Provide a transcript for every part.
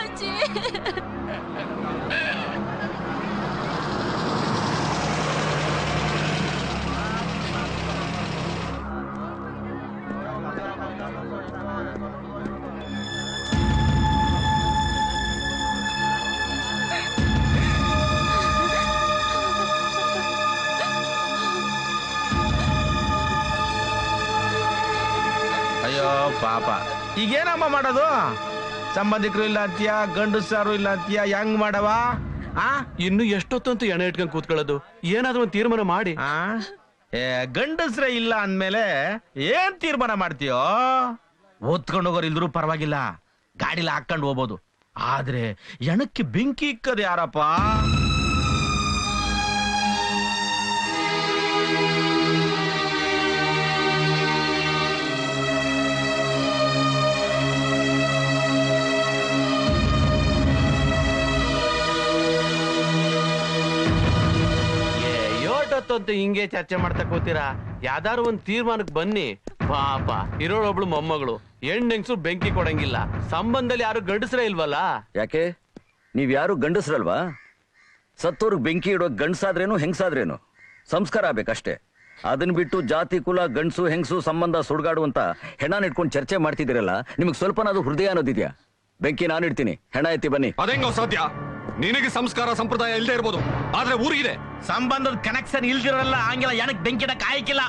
ಅಜ್ಜಿ ಅಯ್ಯೋ ಪಾಪ ಈಗೇನಮ್ಮ ಮಾಡೋದು? ಸಂಬಂಧಿಕರು ಇಲ್ಲ ಅಂತೀಯ, ಗಂಡಸಾರು ಇಲ್ಲ ಅಂತೀಯ, ಹೆಂಗ್ ಮಾಡವ? ಇನ್ನು ಎಷ್ಟೊತ್ತಂತೂ ಎಣೆ ಇಟ್ಕೊಂಡ್ ಕೂತ್ಕೊಳ್ಳೋದು? ಏನಾದ್ರೂ ಒಂದು ತೀರ್ಮಾನ ಮಾಡಿ. ಗಂಡಸ್ರೇ ಇಲ್ಲ ಅಂದ್ಮೇಲೆ ಏನ್ ತೀರ್ಮಾನ ಮಾಡ್ತೀಯೋ? ಓದ್ಕೊಂಡು ಹೋಗೋರು ಇಲ್ದ್ರು ಪರವಾಗಿಲ್ಲ, ಗಾಡಿಲಿ ಹಾಕೊಂಡು ಹೋಗ್ಬೋದು. ಆದ್ರೆ ಎಣಕ್ಕೆ ಬೆಂಕಿ ಇಕ್ಕದ ಯಾರಪ್ಪ? ಅಂತ ಹಿಂಗೆ ಚರ್ಚೆ ಮಾಡ್ತಾ ಕೂತೀರಾ? ಯಾವ್ದಾರು ಒಂದ್ ತೀರ್ಮಾನಕ್ಕೆ ಬನ್ನಿ. ಪಾಪ ಇರೋಳೊಬ್ಳು ಮೊಮ್ಮಗಳು, ಹೆಣ್ಣೆಂಗ್ಸು ಬೆಂಕಿ ಕೊಡಂಗಿಲ್ಲ. ಸಂಬಂಧದಲ್ಲಿ ಯಾರು ಗಂಡಸ್ರೇ ಇಲ್ವಲ್ಲ? ಯಾಕೆ ನೀವ್ ಯಾರು ಗಂಡಸ್ರಲ್ವಾ? ಸತ್ತೋರ್ಗ್ ಬೆಂಕಿ ಇಡೋ ಗಂಡಸಾದ್ರೇನು ಹೆಂಗಸಾದ್ರೇನು ಸಂಸ್ಕಾರ ಆಗ್ಬೇಕಷ್ಟೇ. ಅದನ್ ಬಿಟ್ಟು ಜಾತಿ ಕುಲ ಗಂಡಸು ಹೆಂಗಸು ಸಂಬಂಧ ಸುಡ್ಗಾಡುವಂತ ಹೆಣ ಇಟ್ಕೊಂಡು ಚರ್ಚೆ ಮಾಡ್ತಿದ್ದೀರಲ್ಲ, ನಿಮಗ್ ಸ್ವಲ್ಪನಾದ್ರೂ ಹೃದಯ ಅನ್ನೋದಿದ್ಯಾ? ಬೆಂಕಿ ನಾನು ಇಡ್ತೀನಿ, ಹೆಣ ಎತ್ತಿ ಬನ್ನಿ. ಅದೇಂಗ ಸಾಧ್ಯ? ನಿನಗೆ ಸಂಸ್ಕಾರ ಸಂಪ್ರದಾಯ ಇಲ್ಲದೆ ಇರ್ಬೋದು, ಆದ್ರೆ ಊರಿಗಿದೆ. ಸಂಬಂಧದ ಕನೆಕ್ಷನ್ ಇಲ್ದಿರಲ್ಲ, ಹಂಗಿಲ್ಲ ಏನಕ್ಕೆ ಬೆಂಕಿನ ಕಾಯಕಿಲ್ಲ.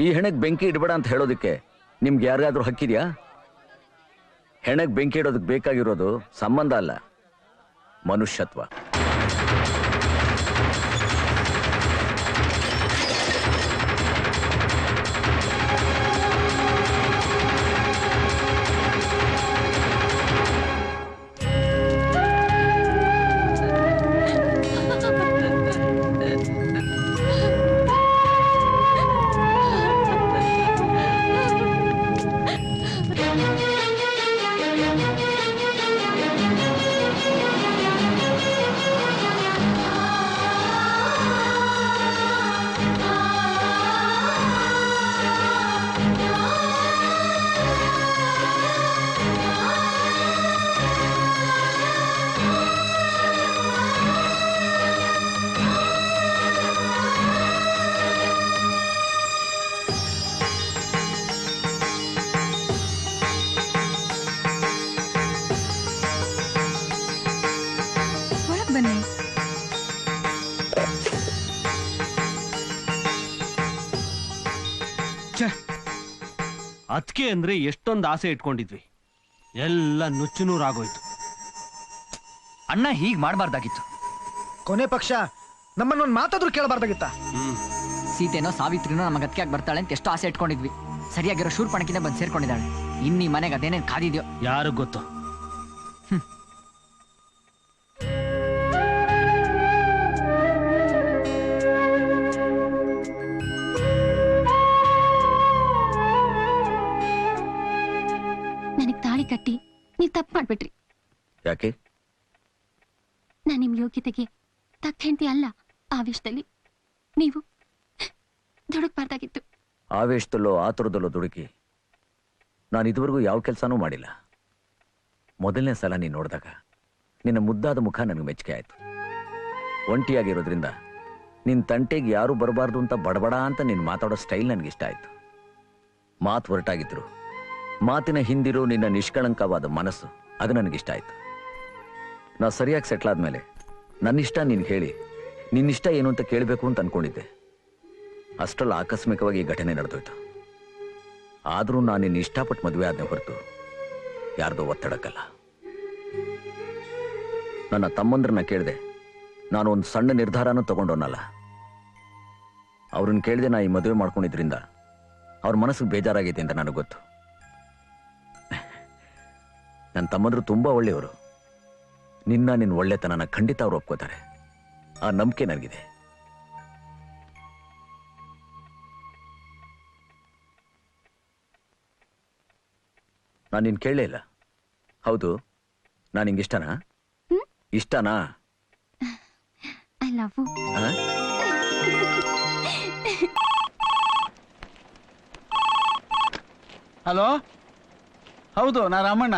ಈ ಹೆಣಗ್ ಬೆಂಕಿ ಇಡಬೇಡ ಅಂತ ಹೇಳೋದಕ್ಕೆ ನಿಮ್ಗೆ ಯಾರಿಗಾದ್ರೂ ಹಕ್ಕಿದ್ಯಾ? ಹೆಣಗ್ ಬೆಂಕಿ ಇಡೋದಕ್ಕೆ ಬೇಕಾಗಿರೋದು ಸಂಬಂಧ ಅಲ್ಲ, ಮನುಷ್ಯತ್ವ. ಅದಕ್ಕೆ ಅಂದ್ರೆ ಎಷ್ಟೊಂದು ಆಸೆ ಇಟ್ಕೊಂಡಿದ್ವಿ, ಎಲ್ಲ ನುಚ್ಚುನೂರಾಗೋಯ್ತು. ಅಣ್ಣ ಹೀಗ್ ಮಾಡಬಾರ್ದಾಗಿತ್ತು. ಕೊನೆ ಪಕ್ಷ ನಮ್ಮನ್ನೊಂದು ಮಾತಾದ್ರೂ ಕೇಳಬಾರ್ದಾಗಿತ್ತ. ಸೀತೆನೋ ಸಾವಿತ್ರಿನೋ ನಮಗೆ ಅದಕ್ಕೆ ಬರ್ತಾಳೆ ಅಂತ ಎಷ್ಟು ಆಸೆ ಇಟ್ಕೊಂಡಿದ್ವಿ. ಸರಿಯಾಗಿರೋ ಶೂರ್ಪಣಕಿಂದ ಬಂದು ಸೇರ್ಕೊಂಡಿದ್ದಾಳೆ. ಇನ್ನೀ ಮನೆಗೆ ಅದೇನೇನ್ ಕಾದಿದ್ಯೋ ಯಾರು ಗೊತ್ತು. ನನಗ್ ತಾಳಿ ಕಟ್ಟಿ ನೀವ್ ತಪ್ಪು ಮಾಡ್ಬಿಟ್ರಿ. ಯಾಕೆ? ನಾನ್ ನಿಮ್ ಯೋಗ್ಯತೆಗೆ ತಕ್ಕ ಹೆಂಡತಿ ಅಲ್ಲ. ಆವೇಶದಲ್ಲಿ ನೀವು ದುಡುಕ್ಬಾರ್ದಾಗಿತ್ತು. ಆವೇಶದಲ್ಲೋ ಆತುರದಲ್ಲೋ ದುಡುಕಿ ನಾನು ಇದುವರೆಗೂ ಯಾವ ಕೆಲಸನೂ ಮಾಡಿಲ್ಲ. ಮೊದಲನೇ ಸಲ ನೀನು ನೋಡಿದಾಗ ನಿನ್ನ ಮುದ್ದಾದ ಮುಖ ನನಗೆ ಮೆಚ್ಚುಗೆ ಆಯ್ತು. ಒಂಟಿಯಾಗಿರೋದ್ರಿಂದ ನಿನ್ನ ತಂಟೆಗೆ ಯಾರೂ ಬರಬಾರ್ದು ಅಂತ ಬಡಬಡ ಅಂತ ನೀನು ಮಾತಾಡೋ ಸ್ಟೈಲ್ ನನಗಿಷ್ಟ ಆಯ್ತು. ಮಾತು ಹೊರಟಾಗಿದ್ರು ಮಾತಿನ ಹಿಂದಿರೋ ನಿನ್ನ ನಿಷ್ಕಳಂಕವಾದ ಮನಸ್ಸು ಅದು ನನಗಿಷ್ಟ ಆಯ್ತು. ನಾ ಸರಿಯಾಗಿ ಸೆಟ್ಲ್ ಆದ್ಮೇಲೆ ನನ್ನಿಷ್ಟ ನೀನು ಹೇಳಿ ನಿನ್ನಿಷ್ಟ ಏನು ಅಂತ ಕೇಳಬೇಕು ಅಂತ ಅನ್ಕೊಂಡಿದ್ದೆ. ಅಷ್ಟರಲ್ಲಿ ಆಕಸ್ಮಿಕವಾಗಿ ಈ ಘಟನೆ ನಡೆದೋಯ್ತು. ಆದರೂ ನಾನು ನಿನ್ನ ಇಷ್ಟಪಟ್ಟು ಮದುವೆ ಆದ್ನೆ ಹೊರತು ಯಾರ್ದೋ ಒತ್ತಡಕ್ಕಲ್ಲ. ನನ್ನ ತಮ್ಮಂದ್ರನ್ನ ಕೇಳಿದೆ, ನಾನು ಒಂದು ಸಣ್ಣ ನಿರ್ಧಾರನೂ ತಗೊಂಡೋನಲ್ಲ. ಅವ್ರನ್ನ ಕೇಳಿದೆ, ನಾ ಈ ಮದುವೆ ಮಾಡ್ಕೊಂಡಿದ್ರಿಂದ ಅವ್ರ ಮನಸ್ಸಿಗೆ ಬೇಜಾರಾಗೈತೆ ಅಂತ ನನಗೆ ಗೊತ್ತು. ನನ್ನ ತಮ್ಮಂದ್ರು ತುಂಬಾ ಒಳ್ಳೆಯವರು. ನಿನ್ನ ಒಳ್ಳೆತನನ ಖಂಡಿತ ಅವ್ರು ಒಪ್ಕೋತಾರೆ. ಆ ನಂಬಿಕೆ ನನಗಿದೆ. ನಾನು ನಿನ್ ಕೇಳಲೇ ಇಲ್ಲ. ಹೌದು, ನಾನು ನಿಂಗೆ ಇಷ್ಟನಾ? ಇಷ್ಟನಾ? I love you. ಹಲೋ, ಹೌದು, ನಾ ರಾಮಣ್ಣ.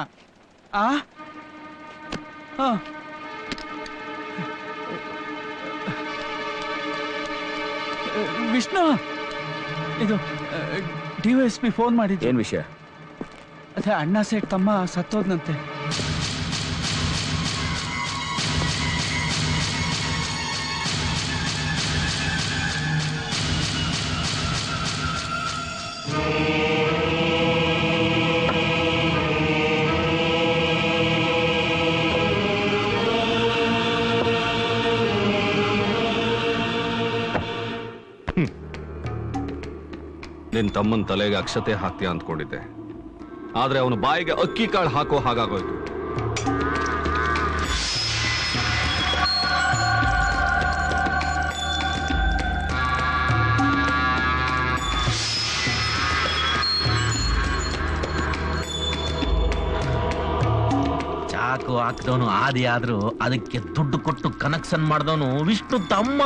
ವಿಷ್ಣು, ಇದು DYSP ಫೋನ್ ಮಾಡಿದ್ದು. ಏನ್ ವಿಷಯ? ಅದೇ ಅಣ್ಣ ಸೇಟ್ ತಮ್ಮ ಸತ್ತೋದ್ನಂತೆ. ನಿನ್ ತಮ್ಮನ್ ತಲೆಗೆ ಅಕ್ಷತೆ ಹಾಕ್ತೀಯ ಅಂದ್ಕೊಂಡಿದ್ದೆ, ಆದ್ರೆ ಅವನ ಬಾಯಿಗೆ ಅಕ್ಕಿ ಕಾಳು ಹಾಕೋ ಹಾಗಾಗೋಯ್ತು. ಚಾಕು ಹಾಕ್ದವನು ಆದಿ ಆದ್ರೂ ಅದಕ್ಕೆ ದುಡ್ಡು ಕೊಟ್ಟು ಕನೆಕ್ಷನ್ ಮಾಡಿದವನು ವಿಷ್ಣು ತಮ್ಮ.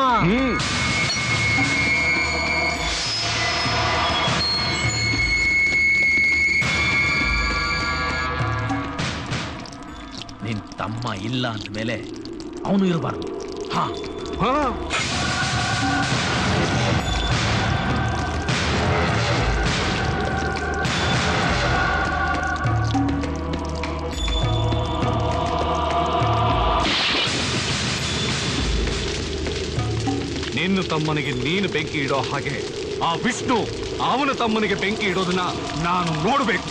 ನಿನ್ ತಮ್ಮ ಇಲ್ಲ ಅಂದ್ಮೇಲೆ ಅವನು ಇರಬಾರ್ದು. ಹಾ, ನಿನ್ನ ತಮ್ಮನಿಗೆ ನೀನು ಬೆಂಕಿ ಇಡೋ ಹಾಗೆ ಆ ವಿಷ್ಣು ಅವನ ತಮ್ಮನಿಗೆ ಬೆಂಕಿ ಇಡೋದನ್ನ ನಾನು ನೋಡ್ಬೇಕು.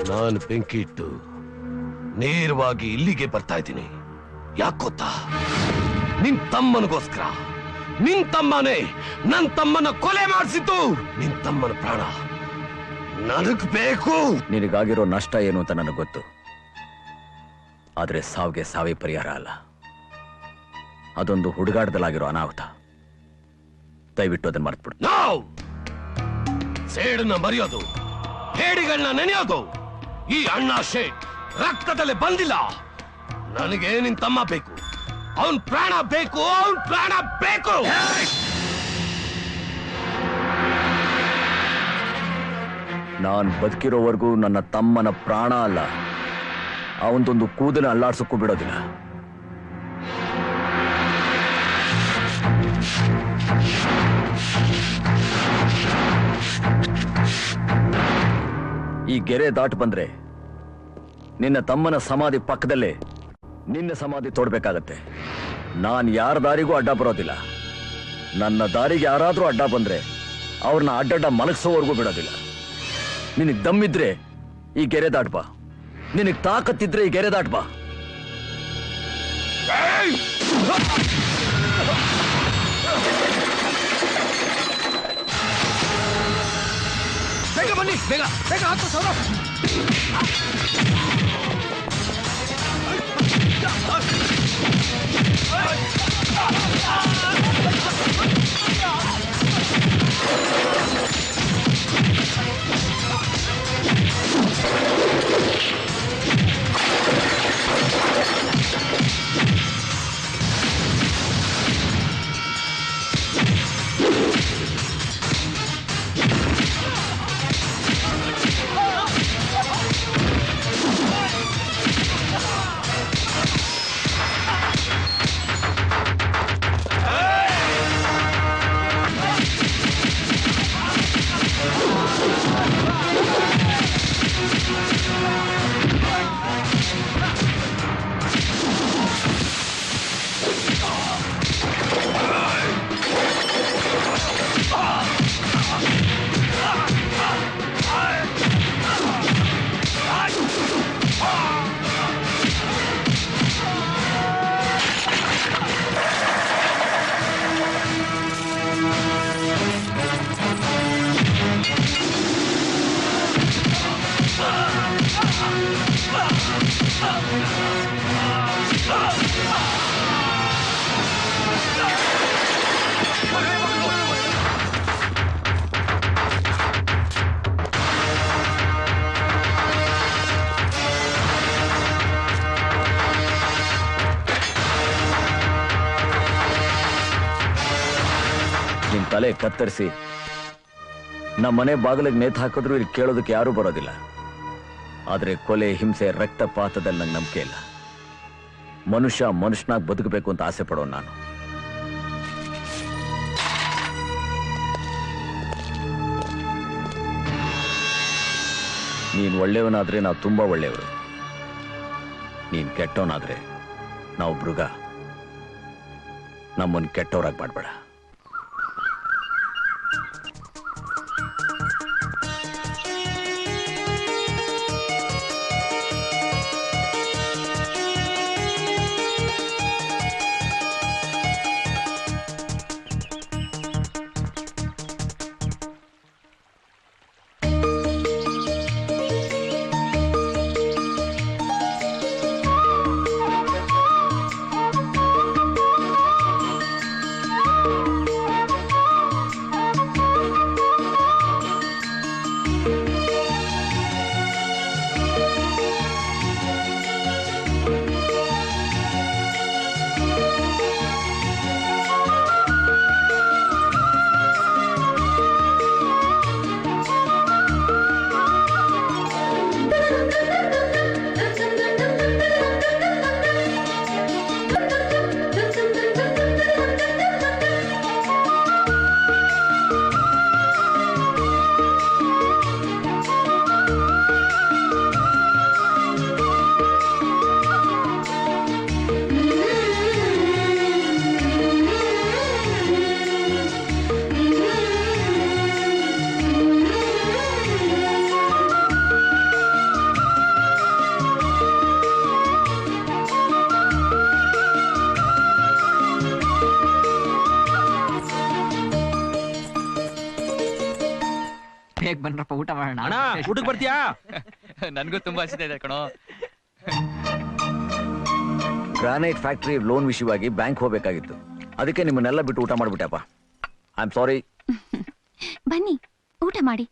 ನಾನು ಬೆಂಕಿ ಇಟ್ಟು ನೇರವಾಗಿ ಇಲ್ಲಿಗೆ ಬರ್ತಾ ಇದ್ದೀನಿ. ಯಾಕೊತ್ತಾ? ನಿನ್ ತಮ್ಮನಿಗೋಸ್ಕರ. ನಿನ್ ತಮ್ಮನೇ ನನ್ ತಮ್ಮನ ಕೊಲೆ ಮಾಡಿಸಿದ್ದು. ನಿನ್ ತಮ್ಮನ ಪ್ರಾಣ ನನಗ್ ಬೇಕು. ನಿನಗಾಗಿರೋ ನಷ್ಟ ಏನು ಅಂತ ನನಗೆ ಗೊತ್ತು, ಆದ್ರೆ ಸಾವಿಗೆ ಸಾವೇ ಪರಿಹಾರ ಅಲ್ಲ. ಅದೊಂದು ಹುಡುಗಾಟದಲ್ಲಾಗಿರೋ ಅನಾಹುತ. ದಯವಿಟ್ಟು ಅದನ್ನ ಮರ್ತ್ಬಿಡು. ನಾವು ಸೇಡನ್ನ ಮರೆಯೋದು, ಹೇಡಿಗಳನ್ನ ನೆನೆಯೋದು ಈ ಅಣ್ಣ ಶೇಟ್ ರಕ್ತದಲ್ಲಿ ಬಂದಿಲ್ಲ. ನನಗೆ ನಿನ್ ತಮ್ಮ ಬೇಕು, ಅವನ್ ಪ್ರಾಣ ಬೇಕು, ಅವನ್ ಪ್ರಾಣ ಬೇಕು. ನಾನ್ ಬದುಕಿರೋವರೆಗೂ ನನ್ನ ತಮ್ಮನ ಪ್ರಾಣ ಅಲ್ಲ, ಅವನದೊಂದು ಕೂದಲ ಅಲ್ಲಾಡ್ಸಕ್ಕೂ ಬಿಡೋದಿಲ್ಲ. ಈ ಗೆರೆ ದಾಟ್ ಬಂದ್ರೆ ನಿನ್ನ ತಮ್ಮನ ಸಮಾಧಿ ಪಕ್ಕದಲ್ಲೇ ನಿನ್ನ ಸಮಾಧಿ ತೋಡ್ಬೇಕಾಗತ್ತೆ. ನಾನ್ ಯಾರ ದಾರಿಗೂ ಅಡ್ಡ ಬರೋದಿಲ್ಲ. ನನ್ನ ದಾರಿಗೆ ಯಾರಾದ್ರೂ ಅಡ್ಡ ಬಂದ್ರೆ ಅವ್ರನ್ನ ಅಡ್ಡಡ್ಡ ಮಲಗಿಸೋವರೆಗೂ ಬಿಡೋದಿಲ್ಲ. ನಿನಗೆ ದಮ್ಮಿದ್ರೆ ಈ ಗೆರೆ ದಾಟ್ಬಾ, ನಿನಗ್ ತಾಕತ್ತಿದ್ರೆ ಈ ಗೆರೆ ದಾಟ್ ಬಾ. ಬೇಗ ಬನ್ನಿ, ಬೇಗ ಬೇಗ ಹತ್ತು ಸೌರವ್. ನಿನ್ ತಲೆ ಕತ್ತರಿಸಿ ನಮ್ಮ ಮನೆ ಬಾಗಿಲಿಗೆ ನೇತು ಹಾಕಿದ್ರು ಇಲ್ಲಿ ಕೇಳೋದಕ್ಕೆ ಯಾರೂ ಬರೋದಿಲ್ಲ. ಆದ್ರೆ ಕೊಲೆ, ಹಿಂಸೆ, ರಕ್ತಪಾತದಲ್ಲಿ ನಂಗೆ ನಂಬಿಕೆ ಇಲ್ಲ. ಮನುಷ್ಯ ಮನುಷ್ಯನಾಗಿ ಬದುಕಬೇಕು ಅಂತ ಆಸೆ ಪಡೋ ನಾನು. ನೀನ್ ಒಳ್ಳೆಯವನಾದ್ರೆ ನಾವು ತುಂಬಾ ಒಳ್ಳೆಯವರು. ನೀನ್ ಕೆಟ್ಟವನಾದ್ರೆ ನಾವು ಮೃಗ. ನಮ್ಮನ್ನು ಕೆಟ್ಟವರಾಗಿ ಮಾಡ್ಬೇಡ. ಬೇಗ ಬನ್ರಪ್ಪ, ಊಟ ಮಾಡೋಣ. ಅಣ್ಣ ಊಟಕ್ಕೆ ಬರ್ತೀಯಾ? ನನ್ಗೂ ತುಂಬಾ ಹಸಿದೆ ಕಣೋ. ಗ್ರಾನೈಟ್ ಫ್ಯಾಕ್ಟರಿ ಲೋನ್ ವಿಷಯವಾಗಿ ಬ್ಯಾಂಕ್ ಹೋಗ್ಬೇಕಾಗಿತ್ತು. ಅದಕ್ಕೆ ನಿಮ್ಮನ್ನೆಲ್ಲ ಬಿಟ್ಟು ಊಟ ಮಾಡ್ಬಿಟ್ಟೆಪ್ಪ. I am sorry. ಬನ್ನಿ ಊಟ ಮಾಡಿ.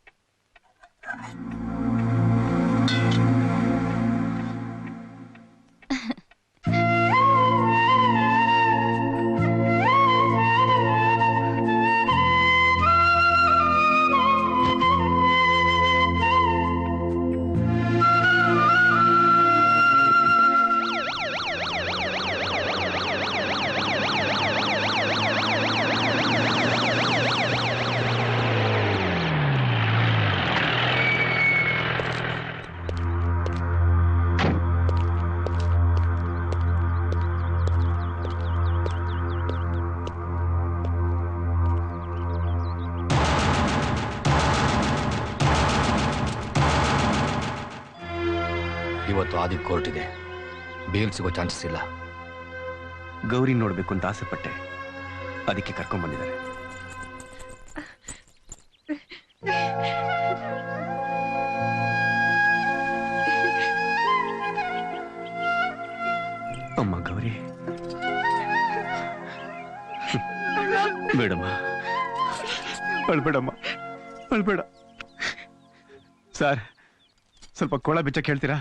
ಇವತ್ತು ಆದಿ ಕೋರ್ಟ್ ಇದೆ, ಬೇಲ್ ಸಿಗೋ ಚಾನ್ಸಸ್ ಇಲ್ಲ. ಗೌರಿ ನೋಡ್ಬೇಕು ಅಂತ ಆಸೆ ಪಟ್ಟೆ, ಅದಕ್ಕೆ ಕರ್ಕೊಂಡ್ ಬಂದಿದ್ದಾರೆ. ಅಮ್ಮ ಗೌರಿ, ಬೇಡಮ್ಮ, ಅಳ್ಬೇಡಮ್ಮ, ಅಳ್ಬೇಡ. ಸರ್, ಸ್ವಲ್ಪ ಕೊಳ ಬಿಚ್ಚಕ್ಕೆ ಹೇಳ್ತೀರಾ?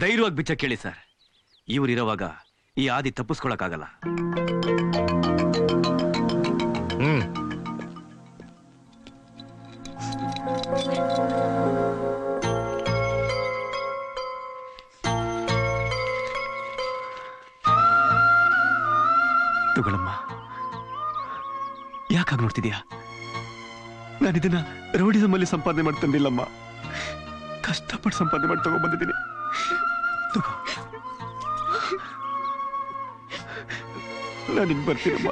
ಧೈರ್ಯವಾಗಿ ಬಿಚ್ಚಕ್ಕೆ ಹೇಳಿ ಸರ್. ಇವರಿರುವಾಗ ಈ ಆದಿ ತಪ್ಪಿಸ್ಕೊಳಕ್ಕಾಗಲ್ಲ. ತಗೊಳಮ್ಮ. ಯಾಕಾಗ ನೋಡ್ತಿದ್ಯಾ? ನಾನಿದನ್ನ ರೌಡಿಸಮಲ್ಲಿ ಸಂಪಾದನೆ ಮಾಡಿ ತಂದಿಲ್ಲಮ್ಮ, ಕಷ್ಟಪಟ್ಟು ಸಂಪಾದನೆ ಮಾಡಿ ತಗೊಂಡ್ಬಂದಿದ್ದೀನಿ. ತಗೋ, ನಾನಿನ್ ಬರ್ತೀನಮ್ಮ.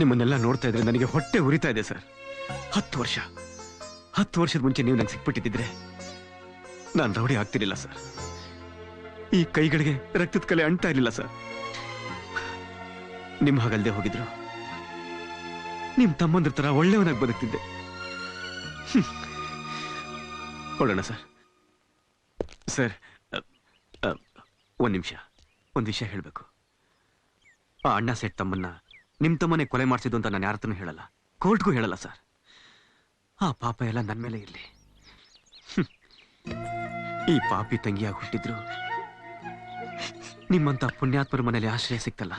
ನಿಮ್ಮನ್ನೆಲ್ಲ ನೋಡ್ತಾ ಇದ್ರೆ ನನಗೆ ಹೊಟ್ಟೆ ಉರಿತಾ ಇದೆ ಸರ್. 10 ವರ್ಷದ ಮುಂಚೆ ನೀವು ನಂಗೆ ಸಿಕ್ಬಿಟ್ಟಿದ್ರೆ ನಾನು ರೌಡಿ ಆಗ್ತಿರ್ಲಿಲ್ಲ ಸರ್. ಈ ಕೈಗಳಿಗೆ ರಕ್ತದ ಕಲೆ ಅಂಟ್ತಾ ಇರಲಿಲ್ಲ ಸರ್. ನಿಮ್ ಹಾಗಲ್ದೆ ಹೋಗಿದ್ರು ನಿಮ್ ತಮ್ಮಂದ್ರ ತರ ಒಳ್ಳೆಯವನಾಗಿ ಬದುಕ್ತಿದ್ದೆ. ಹೊಡೋಣ ಸರ್. ಸರ್, ಒಂದ್ ನಿಮಿಷ, ಒಂದ್ ವಿಷಯ ಹೇಳ್ಬೇಕು. ಆ ಅಣ್ಣ ಸೇಠ್ ತಮ್ಮನ್ನ ನಿಮ್ ತಮ್ಮನೆ ಕೊಲೆ ಮಾಡಿಸಿದ್ದು ಅಂತ ನಾನು ಯಾರತ್ರನೂ ಹೇಳಲ್ಲ, ಕೋರ್ಟ್ಗೂ ಹೇಳಲ್ಲ ಸರ್. ಆ ಪಾಪ ಎಲ್ಲ ನನ್ನ ಮೇಲೆ ಇರ್ಲಿ. ಈ ಪಾಪಿ ತಂಗಿಯಾಗಿ ಹುಟ್ಟಿದ್ರು ನಿಮ್ಮಂತ ಪುಣ್ಯಾತ್ಮರ ಮನೇಲಿ ಆಶ್ರಯ ಸಿಕ್ತಲ್ಲ,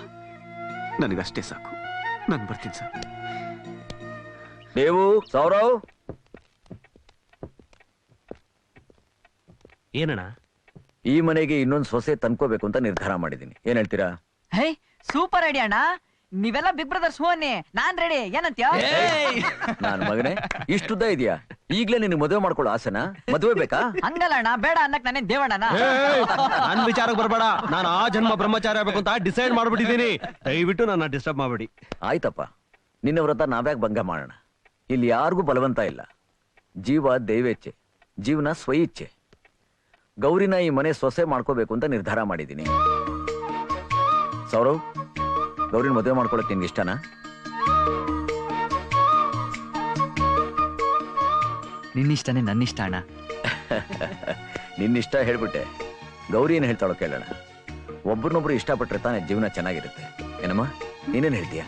ನನಗಷ್ಟೇ ಸಾಕು. ನಾನು ಬರ್ತೀನಿ ಸರ್. ದೇವು, ಸೌರವ್, ಏನಣ್ಣ? ಈ ಮನೆಗೆ ಇನ್ನೊಂದು ಸೊಸೆ ತಂದ್ಕೋಬೇಕು ಅಂತ ನಿರ್ಧಾರ ಮಾಡಿದ್ದೀನಿ. ಏನ್ ಹೇಳ್ತೀರಾ? ಹೇ, ಸೂಪರ್ ಐಡಿಯಾ ಅಣ್ಣ. ನೀವೆಲ್ಲ ಬಿಗ್ ಬ್ರದರ್ಸ್ ಹೋನ್ನಿ, ನಾನ್ ರೆಡಿ. ಏನಂತ್ಯ? ನಾನ್ ಮಗನೇ, ಇಷ್ಟುದ್ದ ಇದೆಯಾ? ಈಗ್ಲೇ ನಿನಗೆ ಮದುವೆ ಮಾಡ್ಕೊಳ್ಳೋ ಆಸೆನಾ? ಮದುವೆ ಬೇಕಾ? ಹಂಗಲ್ಲ ಅಣ್ಣ, ಬೇಡ ಅನ್ನಕ್ ನಾನೇ ದೇವಣ್ಣನ. ನನ್ ವಿಚಾರಕ್ಕೆ ಬರ್ಬೇಡ. ನಾನು ಆ ಜನ್ಮ ಬ್ರಹ್ಮಚಾರಿ ಆಗ್ಬೇಕು ಅಂತ ಡಿಸೈಡ್ ಮಾಡ್ಬಿಟ್ಟಿದ್ದೀನಿ. ದಯವಿಟ್ಟು ನನ್ನ ಡಿಸ್ಟರ್ಬ್ ಮಾಡ್ಬೇಡಿ. ಆಯ್ತಪ್ಪ, ನಿನ್ನ ವ್ರತ ನಾವ್ಯಾಕೆ ಭಂಗ ಮಾಡೋಣ? ಇಲ್ಲಿ ಯಾರಿಗೂ ಬಲವಂತ ಇಲ್ಲ. ಜೀವ ದೈವೇಚ್ಛೆ, ಜೀವನ ಸ್ವಇಚ್ಛೆ. ಗೌರಿನ ಈ ಮನೆ ಸೊಸೆ ಮಾಡ್ಕೋಬೇಕು ಅಂತ ನಿರ್ಧಾರ ಮಾಡಿದ್ದೀನಿ. ಸೌರವ್, ಗೌರಿನ ಮದುವೆ ಮಾಡ್ಕೊಳಕ್ ನಿನ್ಗೆ ಇಷ್ಟನಾ? ನಿನ್ನಿಷ್ಟನೇ ನನ್ನಿಷ್ಟ ಅಣ್ಣ. ನಿನ್ನಿಷ್ಟ ಹೇಳ್ಬಿಟ್ಟೆ. ಗೌರಿ ಏನ್ ಹೇಳ್ತಾಳೋ ಕೇಳೋಣ. ಒಬ್ರನ್ನೊಬ್ರು ಇಷ್ಟಪಟ್ರೆ ತಾನೇ ಜೀವನ ಚೆನ್ನಾಗಿರುತ್ತೆ. ಏನಮ್ಮ, ನೀನೇನ್ ಹೇಳ್ತೀಯ?